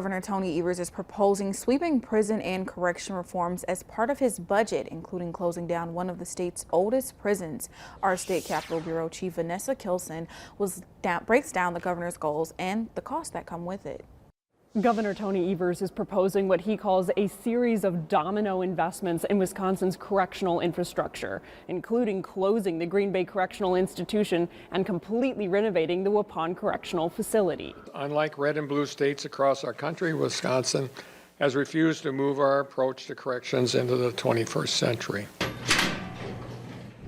Governor Tony Evers is proposing sweeping prison and correction reforms as part of his budget, including closing down one of the state's oldest prisons. Our State Capitol Bureau Chief Vanessa Kilson breaks down the governor's goals and the costs that come with it. Governor Tony Evers is proposing what he calls a series of domino investments in Wisconsin's correctional infrastructure, including closing the Green Bay Correctional Institution and completely renovating the Waupun Correctional Facility. Unlike red and blue states across our country, Wisconsin has refused to move our approach to corrections into the 21st century.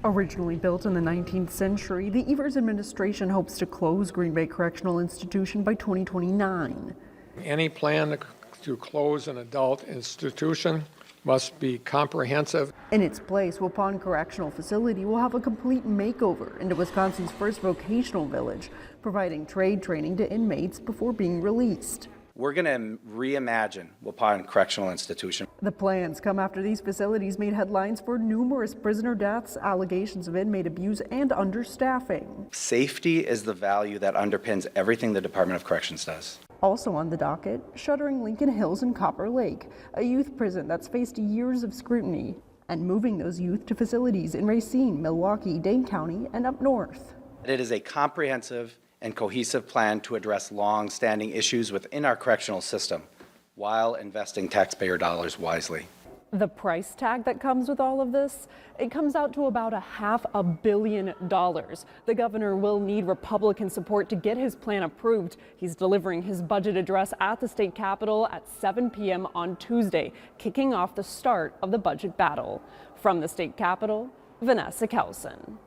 Originally built in the 19th century, the Evers administration hopes to close Green Bay Correctional Institution by 2029. Any plan to close an adult institution must be comprehensive. In its place, Waupun Correctional Facility will have a complete makeover into Wisconsin's first vocational village, providing trade training to inmates before being released. We're going to reimagine Waupun Correctional Institution. The plans come after these facilities made headlines for numerous prisoner deaths, allegations of inmate abuse, and understaffing. Safety is the value that underpins everything the Department of Corrections does. Also on the docket, shuttering Lincoln Hills and Copper Lake, a youth prison that's faced years of scrutiny, and moving those youth to facilities in Racine, Milwaukee, Dane County, and up north. It is a comprehensive and cohesive plan to address long-standing issues within our correctional system while investing taxpayer dollars wisely. The price tag that comes with all of this, it comes out to about $500 million. The governor will need Republican support to get his plan approved. He's delivering his budget address at the state capitol at 7 p.m. on Tuesday, kicking off the start of the budget battle. From the state capitol, Vanessa Kilson.